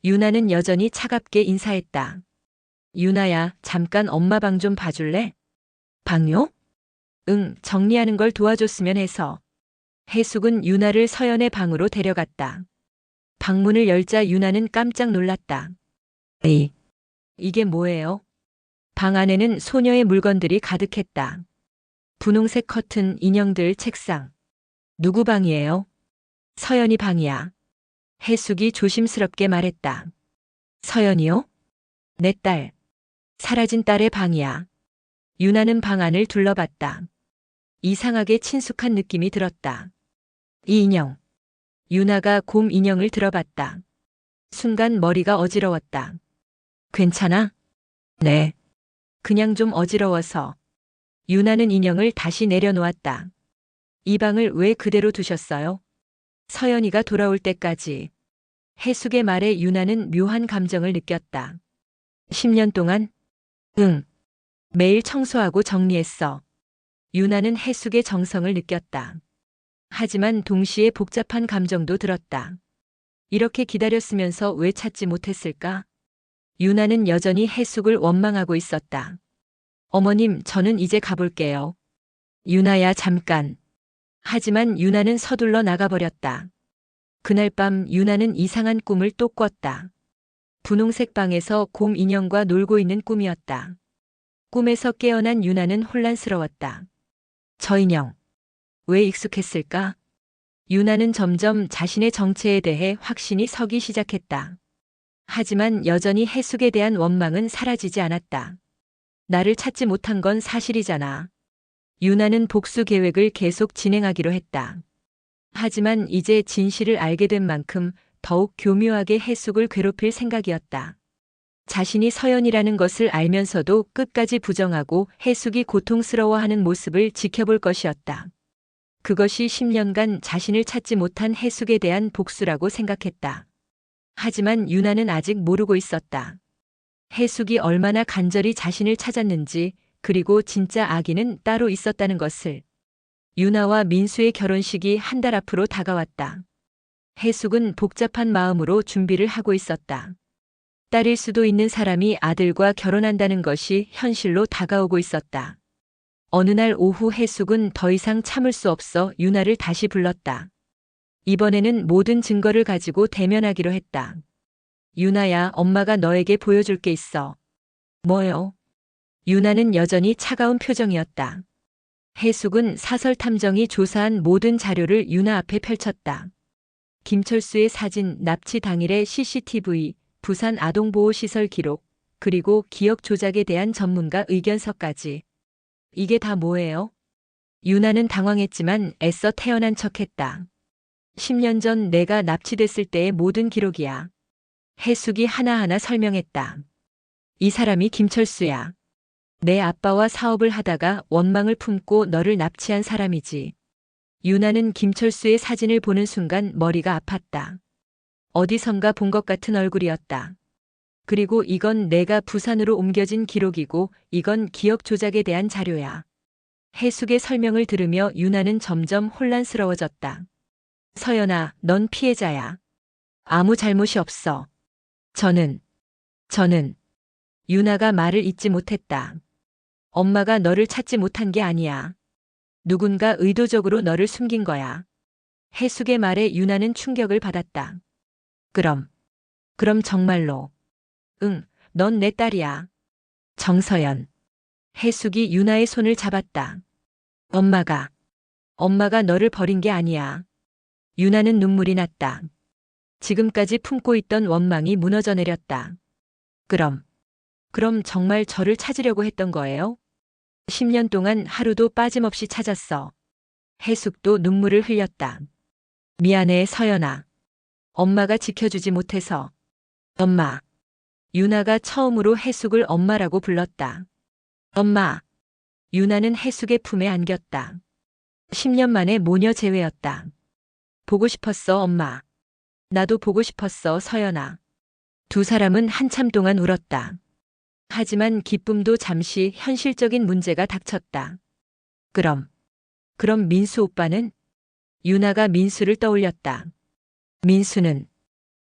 유나는 여전히 차갑게 인사했다. 유나야, 잠깐 엄마 방 좀 봐줄래? 방요? 응, 정리하는 걸 도와줬으면 해서. 해숙은 유나를 서연의 방으로 데려갔다. 방문을 열자 유나는 깜짝 놀랐다. 이게 뭐예요? 방 안에는 소녀의 물건들이 가득했다. 분홍색 커튼, 인형들, 책상. 누구 방이에요? 서연이 방이야. 해숙이 조심스럽게 말했다. 서연이요? 내 딸. 사라진 딸의 방이야. 유나는 방 안을 둘러봤다. 이상하게 친숙한 느낌이 들었다. 이 인형. 유나가 곰 인형을 들어봤다. 순간 머리가 어지러웠다. 괜찮아? 네. 그냥 좀 어지러워서. 유나는 인형을 다시 내려놓았다. 이 방을 왜 그대로 두셨어요? 서연이가 돌아올 때까지. 해숙의 말에 유나는 묘한 감정을 느꼈다. 10년 동안 응. 매일 청소하고 정리했어. 유나는 해숙의 정성을 느꼈다. 하지만 동시에 복잡한 감정도 들었다. 이렇게 기다렸으면서 왜 찾지 못했을까? 유나는 여전히 해숙을 원망하고 있었다. 어머님, 저는 이제 가볼게요. 유나야, 잠깐. 하지만 유나는 서둘러 나가버렸다. 그날 밤 유나는 이상한 꿈을 또 꿨다. 분홍색 방에서 곰 인형과 놀고 있는 꿈이었다. 꿈에서 깨어난 유나는 혼란스러웠다. 저 인형, 왜 익숙했을까? 유나는 점점 자신의 정체에 대해 확신이 서기 시작했다. 하지만 여전히 해숙에 대한 원망은 사라지지 않았다. 나를 찾지 못한 건 사실이잖아. 유나는 복수 계획을 계속 진행하기로 했다. 하지만 이제 진실을 알게 된 만큼 더욱 교묘하게 해숙을 괴롭힐 생각이었다. 자신이 서연이라는 것을 알면서도 끝까지 부정하고 해숙이 고통스러워하는 모습을 지켜볼 것이었다. 그것이 10년간 자신을 찾지 못한 해숙에 대한 복수라고 생각했다. 하지만 유나는 아직 모르고 있었다. 해숙이 얼마나 간절히 자신을 찾았는지, 그리고 진짜 아기는 따로 있었다는 것을. 유나와 민수의 결혼식이 한 달 앞으로 다가왔다. 해숙은 복잡한 마음으로 준비를 하고 있었다. 딸일 수도 있는 사람이 아들과 결혼한다는 것이 현실로 다가오고 있었다. 어느 날 오후 해숙은 더 이상 참을 수 없어 유나를 다시 불렀다. 이번에는 모든 증거를 가지고 대면하기로 했다. 유나야, 엄마가 너에게 보여줄 게 있어. 뭐요? 유나는 여전히 차가운 표정이었다. 해숙은 사설 탐정이 조사한 모든 자료를 유나 앞에 펼쳤다. 김철수의 사진, 납치 당일의 CCTV, 부산 아동보호시설 기록, 그리고 기억 조작에 대한 전문가 의견서까지. 이게 다 뭐예요? 유나는 당황했지만 애써 태어난 척했다. 10년 전 내가 납치됐을 때의 모든 기록이야. 해숙이 하나하나 설명했다. 이 사람이 김철수야. 내 아빠와 사업을 하다가 원망을 품고 너를 납치한 사람이지. 유나는 김철수의 사진을 보는 순간 머리가 아팠다. 어디선가 본 것 같은 얼굴이었다. 그리고 이건 내가 부산으로 옮겨진 기록이고 이건 기억 조작에 대한 자료야. 해숙의 설명을 들으며 유나는 점점 혼란스러워졌다. 서연아, 넌 피해자야. 아무 잘못이 없어. 저는 유나가 말을 잇지 못했다. 엄마가 너를 찾지 못한 게 아니야. 누군가 의도적으로 너를 숨긴 거야. 해숙의 말에 유나는 충격을 받았다. 그럼 정말로. 응, 넌 내 딸이야. 정서연. 해숙이 유나의 손을 잡았다. 엄마가 너를 버린 게 아니야. 유나는 눈물이 났다. 지금까지 품고 있던 원망이 무너져 내렸다. 그럼 정말 저를 찾으려고 했던 거예요? 10년 동안 하루도 빠짐없이 찾았어. 해숙도 눈물을 흘렸다. 미안해, 서연아. 엄마가 지켜주지 못해서. 엄마. 유나가 처음으로 해숙을 엄마라고 불렀다. 엄마. 유나는 해숙의 품에 안겼다. 10년 만에 모녀 재회였다. 보고 싶었어, 엄마. 나도 보고 싶었어, 서연아. 두 사람은 한참 동안 울었다. 하지만 기쁨도 잠시 현실적인 문제가 닥쳤다. 그럼 민수 오빠는? 유나가 민수를 떠올렸다. 민수는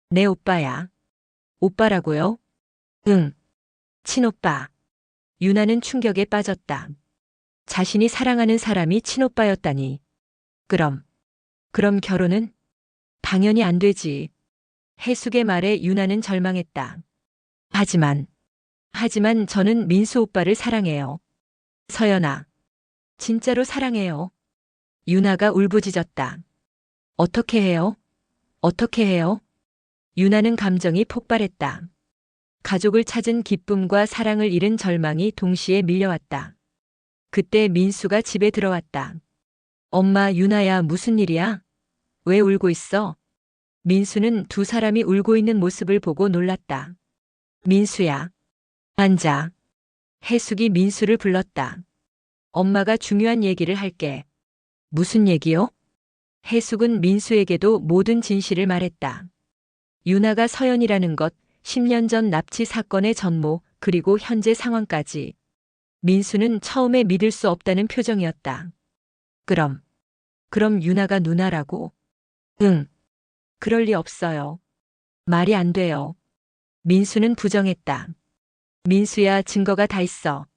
내 오빠야. 오빠라고요? 응. 친오빠. 유나는 충격에 빠졌다. 자신이 사랑하는 사람이 친오빠였다니. 그럼 결혼은? 당연히 안 되지. 해숙의 말에 유나는 절망했다. 하지만 저는 민수 오빠를 사랑해요. 서연아. 진짜로 사랑해요. 유나가 울부짖었다. 어떻게 해요? 어떻게 해요? 유나는 감정이 폭발했다. 가족을 찾은 기쁨과 사랑을 잃은 절망이 동시에 밀려왔다. 그때 민수가 집에 들어왔다. 엄마, 유나야, 무슨 일이야? 왜 울고 있어? 민수는 두 사람이 울고 있는 모습을 보고 놀랐다. 민수야. 앉아. 해숙이 민수를 불렀다. 엄마가 중요한 얘기를 할게. 무슨 얘기요? 해숙은 민수에게도 모든 진실을 말했다. 유나가 서연이라는 것, 10년 전 납치 사건의 전모, 그리고 현재 상황까지. 민수는 처음에 믿을 수 없다는 표정이었다. 그럼 유나가 누나라고? 응. 그럴 리 없어요. 말이 안 돼요. 민수는 부정했다. 민수야, 증거가 다 있어.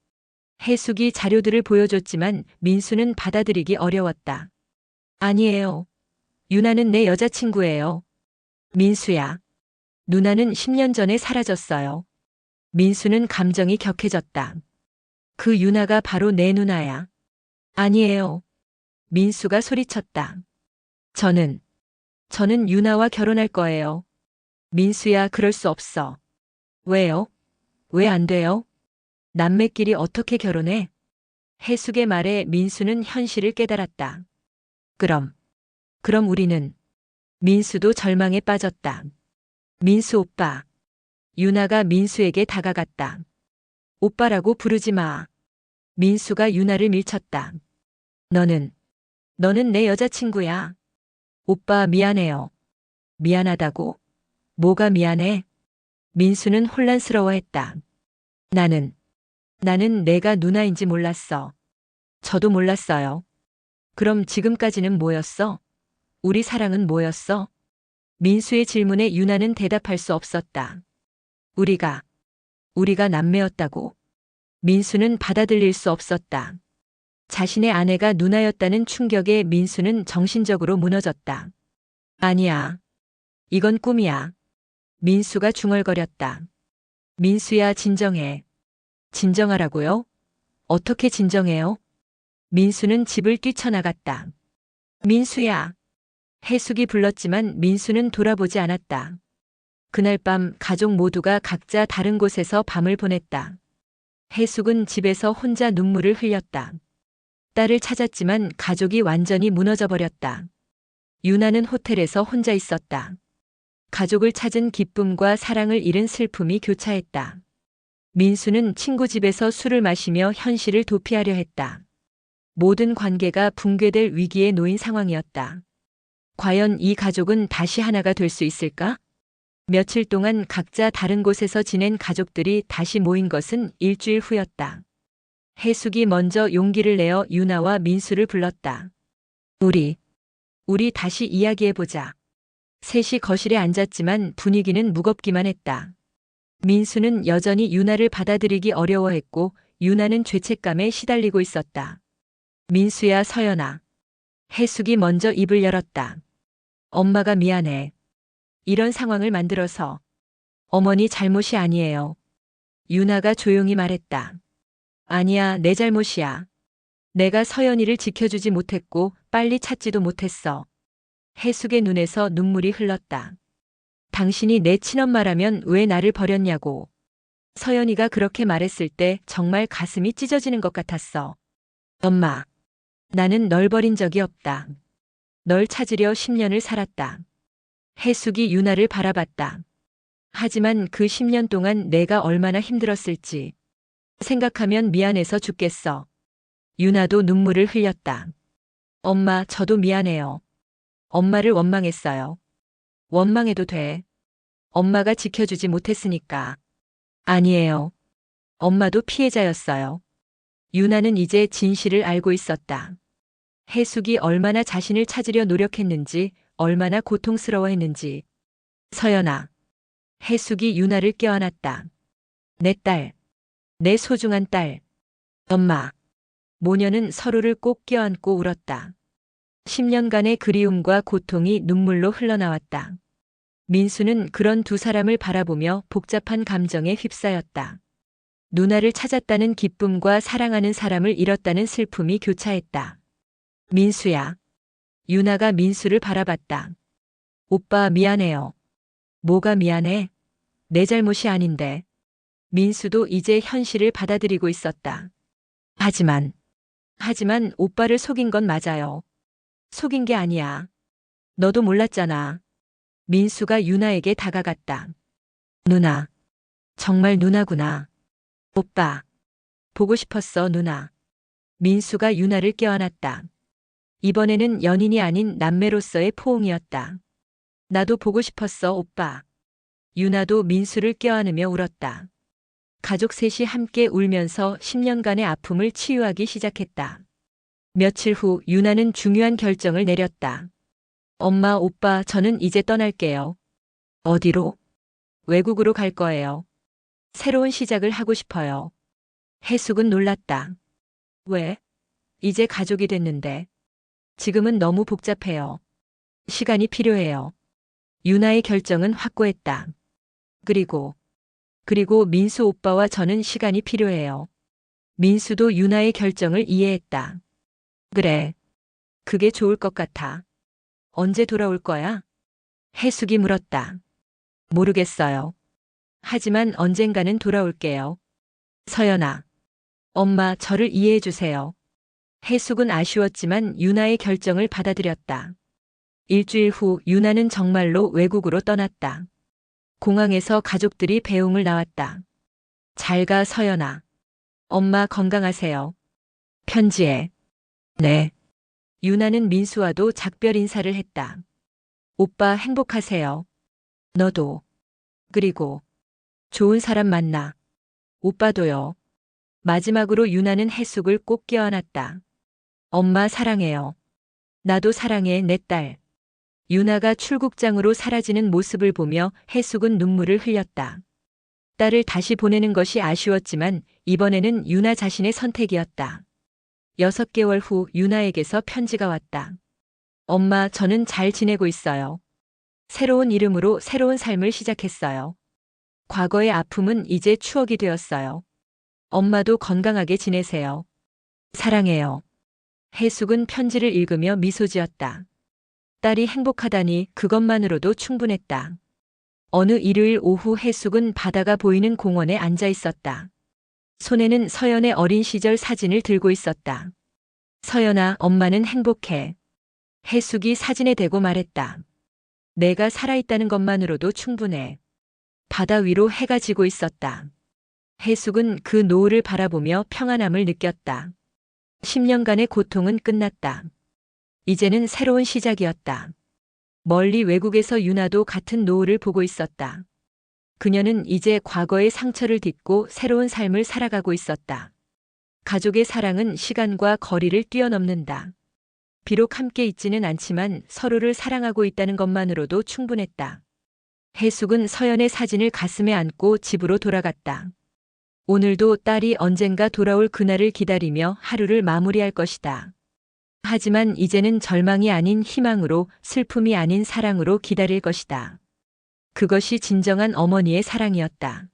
해숙이 자료들을 보여줬지만 민수는 받아들이기 어려웠다. 아니에요. 유나는 내 여자친구예요. 민수야. 누나는 10년 전에 사라졌어요. 민수는 감정이 격해졌다. 그 유나가 바로 내 누나야. 아니에요. 민수가 소리쳤다. 저는 유나와 결혼할 거예요. 민수야, 그럴 수 없어. 왜요? 왜 안 돼요? 남매끼리 어떻게 결혼해? 해숙의 말에 민수는 현실을 깨달았다. 그럼 우리는. 민수도 절망에 빠졌다. 민수 오빠. 유나가 민수에게 다가갔다. 오빠라고 부르지 마. 민수가 유나를 밀쳤다. 너는 내 여자친구야. 오빠 미안해요. 미안하다고? 뭐가 미안해? 민수는 혼란스러워했다. 나는 내가 누나인지 몰랐어. 저도 몰랐어요. 그럼 지금까지는 뭐였어? 우리 사랑은 뭐였어? 민수의 질문에 유나는 대답할 수 없었다. 우리가 남매였다고? 민수는 받아들일 수 없었다. 자신의 아내가 누나였다는 충격에 민수는 정신적으로 무너졌다. 아니야. 이건 꿈이야. 민수가 중얼거렸다. 민수야, 진정해. 진정하라고요? 어떻게 진정해요? 민수는 집을 뛰쳐나갔다. 민수야. 해숙이 불렀지만 민수는 돌아보지 않았다. 그날 밤 가족 모두가 각자 다른 곳에서 밤을 보냈다. 해숙은 집에서 혼자 눈물을 흘렸다. 딸을 찾았지만 가족이 완전히 무너져버렸다. 유나는 호텔에서 혼자 있었다. 가족을 찾은 기쁨과 사랑을 잃은 슬픔이 교차했다. 민수는 친구 집에서 술을 마시며 현실을 도피하려 했다. 모든 관계가 붕괴될 위기에 놓인 상황이었다. 과연 이 가족은 다시 하나가 될 수 있을까? 며칠 동안 각자 다른 곳에서 지낸 가족들이 다시 모인 것은 일주일 후였다. 해숙이 먼저 용기를 내어 유나와 민수를 불렀다. 우리 다시 이야기해보자. 셋이 거실에 앉았지만 분위기는 무겁기만 했다. 민수는 여전히 유나를 받아들이기 어려워했고 유나는 죄책감에 시달리고 있었다. 민수야, 서연아. 해숙이 먼저 입을 열었다. 엄마가 미안해. 이런 상황을 만들어서. 어머니 잘못이 아니에요. 유나가 조용히 말했다. 아니야, 내 잘못이야. 내가 서연이를 지켜주지 못했고 빨리 찾지도 못했어. 해숙의 눈에서 눈물이 흘렀다. 당신이 내 친엄마라면 왜 나를 버렸냐고. 서연이가 그렇게 말했을 때 정말 가슴이 찢어지는 것 같았어. 엄마, 나는 널 버린 적이 없다. 널 찾으려 10년을 살았다. 해숙이 유나를 바라봤다. 하지만 그 10년 동안 내가 얼마나 힘들었을지 생각하면 미안해서 죽겠어. 유나도 눈물을 흘렸다. 엄마, 저도 미안해요. 엄마를 원망했어요. 원망해도 돼. 엄마가 지켜주지 못했으니까. 아니에요. 엄마도 피해자였어요. 유나는 이제 진실을 알고 있었다. 해숙이 얼마나 자신을 찾으려 노력했는지, 얼마나 고통스러워했는지. 서연아. 해숙이 유나를 껴안았다. 내 딸. 내 소중한 딸. 엄마. 모녀는 서로를 꼭 껴안고 울었다. 10년간의 그리움과 고통이 눈물로 흘러나왔다. 민수는 그런 두 사람을 바라보며 복잡한 감정에 휩싸였다. 누나를 찾았다는 기쁨과 사랑하는 사람을 잃었다는 슬픔이 교차했다. 민수야. 유나가 민수를 바라봤다. 오빠 미안해요. 뭐가 미안해? 내 잘못이 아닌데. 민수도 이제 현실을 받아들이고 있었다. 하지만 오빠를 속인 건 맞아요. 속인 게 아니야. 너도 몰랐잖아. 민수가 유나에게 다가갔다. 누나. 정말 누나구나. 오빠. 보고 싶었어, 누나. 민수가 유나를 껴안았다. 이번에는 연인이 아닌 남매로서의 포옹이었다. 나도 보고 싶었어, 오빠. 유나도 민수를 껴안으며 울었다. 가족 셋이 함께 울면서 10년간의 아픔을 치유하기 시작했다. 며칠 후 유나는 중요한 결정을 내렸다. 엄마, 오빠, 저는 이제 떠날게요. 어디로? 외국으로 갈 거예요. 새로운 시작을 하고 싶어요. 해숙은 놀랐다. 왜? 이제 가족이 됐는데. 지금은 너무 복잡해요. 시간이 필요해요. 유나의 결정은 확고했다. 그리고 민수 오빠와 저는 시간이 필요해요. 민수도 유나의 결정을 이해했다. 그래. 그게 좋을 것 같아. 언제 돌아올 거야? 해숙이 물었다. 모르겠어요. 하지만 언젠가는 돌아올게요. 서연아. 엄마, 저를 이해해 주세요. 해숙은 아쉬웠지만 유나의 결정을 받아들였다. 일주일 후 유나는 정말로 외국으로 떠났다. 공항에서 가족들이 배웅을 나왔다. 잘 가, 서연아. 엄마 건강하세요. 편지에. 네. 유나는 민수와도 작별 인사를 했다. 오빠 행복하세요. 너도. 그리고 좋은 사람 만나. 오빠도요. 마지막으로 유나는 해숙을 꼭 껴안았다. 엄마 사랑해요. 나도 사랑해, 내 딸. 유나가 출국장으로 사라지는 모습을 보며 해숙은 눈물을 흘렸다. 딸을 다시 보내는 것이 아쉬웠지만 이번에는 유나 자신의 선택이었다. 6개월 후 유나에게서 편지가 왔다. 엄마, 저는 잘 지내고 있어요. 새로운 이름으로 새로운 삶을 시작했어요. 과거의 아픔은 이제 추억이 되었어요. 엄마도 건강하게 지내세요. 사랑해요. 해숙은 편지를 읽으며 미소 지었다. 딸이 행복하다니 그것만으로도 충분했다. 어느 일요일 오후 해숙은 바다가 보이는 공원에 앉아 있었다. 손에는 서연의 어린 시절 사진을 들고 있었다. 서연아, 엄마는 행복해. 해숙이 사진에 대고 말했다. 내가 살아있다는 것만으로도 충분해. 바다 위로 해가 지고 있었다. 해숙은 그 노을을 바라보며 평안함을 느꼈다. 10년간의 고통은 끝났다. 이제는 새로운 시작이었다. 멀리 외국에서 유나도 같은 노을을 보고 있었다. 그녀는 이제 과거의 상처를 딛고 새로운 삶을 살아가고 있었다. 가족의 사랑은 시간과 거리를 뛰어넘는다. 비록 함께 있지는 않지만 서로를 사랑하고 있다는 것만으로도 충분했다. 해숙은 서연의 사진을 가슴에 안고 집으로 돌아갔다. 오늘도 딸이 언젠가 돌아올 그날을 기다리며 하루를 마무리할 것이다. 하지만 이제는 절망이 아닌 희망으로, 슬픔이 아닌 사랑으로 기다릴 것이다. 그것이 진정한 어머니의 사랑이었다.